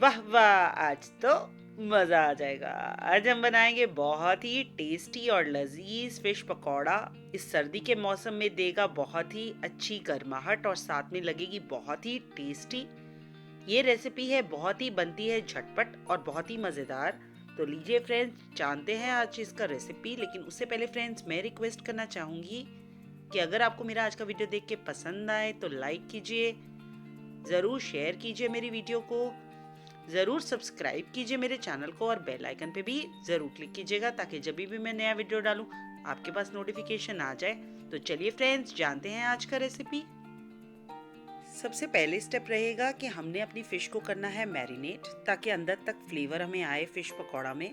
वाह वाह, आज तो मज़ा आ जाएगा। आज हम बनाएंगे बहुत ही टेस्टी और लजीज फिश पकौड़ा। इस सर्दी के मौसम में देगा बहुत ही अच्छी गर्माहट और साथ में लगेगी बहुत ही टेस्टी। ये रेसिपी है, बहुत ही बनती है झटपट और बहुत ही मज़ेदार। तो लीजिए फ्रेंड्स, जानते हैं आज इसका रेसिपी। लेकिन उससे पहले फ्रेंड्स, मैं रिक्वेस्ट करना चाहूँगी कि अगर आपको मेरा आज का वीडियो देख के पसंद आए तो लाइक कीजिए, ज़रूर शेयर कीजिए मेरी वीडियो को, ज़रूर सब्सक्राइब कीजिए मेरे चैनल को और बेल आइकन पे भी ज़रूर क्लिक कीजिएगा ताकि जब भी मैं नया वीडियो डालूं आपके पास नोटिफिकेशन आ जाए। तो चलिए फ्रेंड्स, जानते हैं आज का रेसिपी। सबसे पहले स्टेप रहेगा कि हमने अपनी फ़िश को करना है मैरिनेट, ताकि अंदर तक फ्लेवर हमें आए फ़िश पकौड़ा में।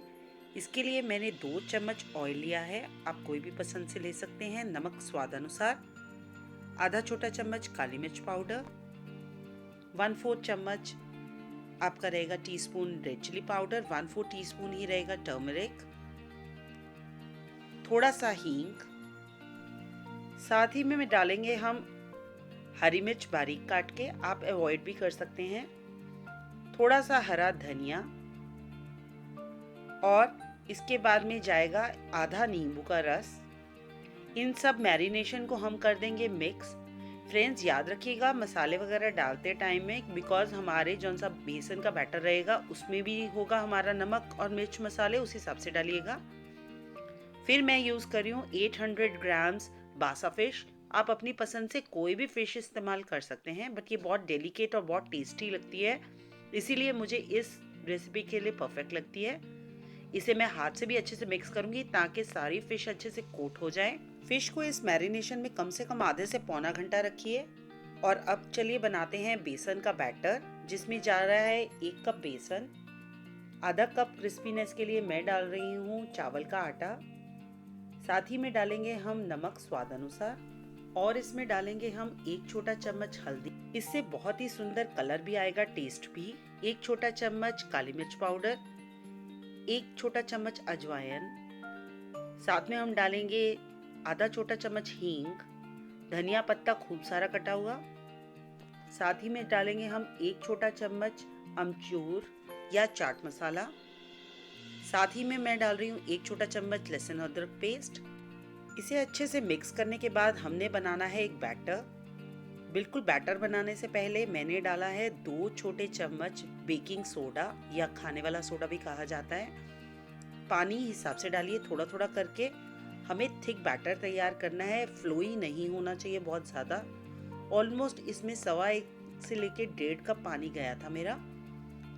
इसके लिए मैंने 2 चम्मच ऑयल लिया है, आप कोई भी पसंद से ले सकते हैं। नमक स्वाद अनुसार, आधा छोटा चम्मच काली मिर्च पाउडर, 1/4 चम्मच आपका रहेगा teaspoon red chilli powder, 1/4 teaspoon ही रहेगा टर्मरिक, थोड़ा सा हींग, साथ ही में डालेंगे हम हरी मिर्च बारीक काट के, आप अवॉइड भी कर सकते हैं, थोड़ा सा हरा धनिया, और इसके बाद में जाएगा आधा नींबू का रस। इन सब मैरिनेशन को हम कर देंगे मिक्स। फ्रेंड्स याद रखिएगा मसाले वगैरह डालते टाइम में, बिकॉज हमारे जौन सा बेसन का बैटर रहेगा उसमें भी होगा हमारा नमक और मिर्च मसाले, उस हिसाब से डालिएगा। फिर मैं यूज़ कर रही हूँ 800 ग्राम्स बासा फिश। आप अपनी पसंद से कोई भी फिश इस्तेमाल कर सकते हैं, बट ये बहुत डेलिकेट और बहुत टेस्टी लगती है, इसीलिए मुझे इस रेसिपी के लिए परफेक्ट लगती है। इसे मैं हाथ से भी अच्छे से मिक्स करूंगी ताकि सारी फिश अच्छे से कोट हो जाए। फिश को इस मैरिनेशन में कम से कम आधे से पौना घंटा रखिए। और अब चलिए बनाते हैं बेसन का बैटर, जिसमें जा रहा है 1 कप बेसन, आधा कप क्रिस्पीनेस के लिए मैं डाल रही हूँ चावल का आटा, साथ ही में डालेंगे हम नमक स्वाद अनुसार, और इसमें डालेंगे हम 1 छोटा चम्मच हल्दी, इससे बहुत ही सुंदर कलर भी आएगा, टेस्ट भी। 1 छोटा चम्मच काली मिर्च पाउडर, 1 छोटा चम्मच अजवाइन, साथ में हम डालेंगे आधा छोटा चम्मच हींग, धनिया पत्ता खूब सारा कटा हुआ, साथ ही में डालेंगे हम 1 छोटा चम्मच अमचूर या चाट मसाला, साथ ही में मैं डाल रही हूँ 1 छोटा चम्मच लहसुन अदरक पेस्ट। इसे अच्छे से मिक्स करने के बाद हमने बनाना है एक बैटर। बिल्कुल बैटर बनाने से पहले मैंने डाला है 2 छोटे चम्मच बेकिंग सोडा या खाने वाला सोडा भी कहा जाता है। पानी हिसाब से डालिए, थोड़ा थोड़ा करके। हमें थिक बैटर तैयार करना है, फ्लोई नहीं होना चाहिए बहुत ज़्यादा। ऑलमोस्ट इसमें 1.25 से लेके 1.5 कप पानी गया था मेरा।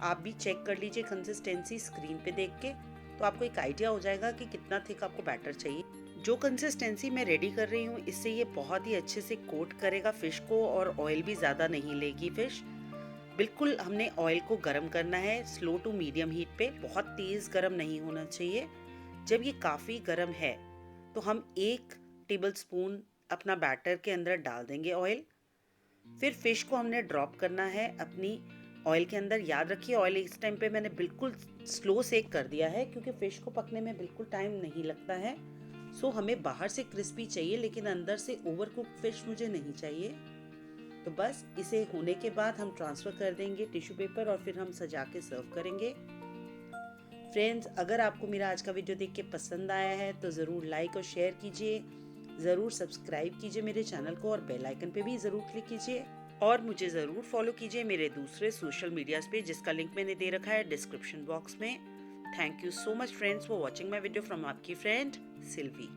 आप भी चेक कर लीजिए कंसिस्टेंसी स्क्रीन पे देख के, तो आपको एक आइडिया हो जाएगा कि कितना थिक आपको बैटर चाहिए। जो कंसिस्टेंसी मैं रेडी कर रही हूँ, इससे ये बहुत ही अच्छे से कोट करेगा फिश को और ऑयल भी ज़्यादा नहीं लेगी फिश। बिल्कुल हमने ऑयल को गर्म करना है, स्लो टू मीडियम हीट पे, बहुत तेज़ गर्म नहीं होना चाहिए। जब ये काफ़ी गर्म है तो हम 1 टेबल स्पून अपना बैटर के अंदर डाल देंगे ऑयल। फिर फिश को हमने ड्रॉप करना है अपनी ऑयल के अंदर। याद रखिए ऑयल इस टाइम पे मैंने बिल्कुल स्लो सेक कर दिया है, क्योंकि फिश को पकने में बिल्कुल टाइम नहीं लगता है। सो हमें बाहर से क्रिस्पी चाहिए, लेकिन अंदर से ओवर कुक फिश मुझे नहीं चाहिए। तो बस इसे होने के बाद हम ट्रांसफ़र कर देंगे टिश्यू पेपर, और फिर हम सजा के सर्व करेंगे। फ्रेंड्स, अगर आपको मेरा आज का वीडियो देख के पसंद आया है तो ज़रूर लाइक और शेयर कीजिए, ज़रूर सब्सक्राइब कीजिए मेरे चैनल को और बेल आइकन पे भी ज़रूर क्लिक कीजिए, और मुझे ज़रूर फॉलो कीजिए मेरे दूसरे सोशल मीडियाज़ पे, जिसका लिंक मैंने दे रखा है डिस्क्रिप्शन बॉक्स में। Thank you so much friends for watching my video from आपकी फ्रेंड सिल्वी।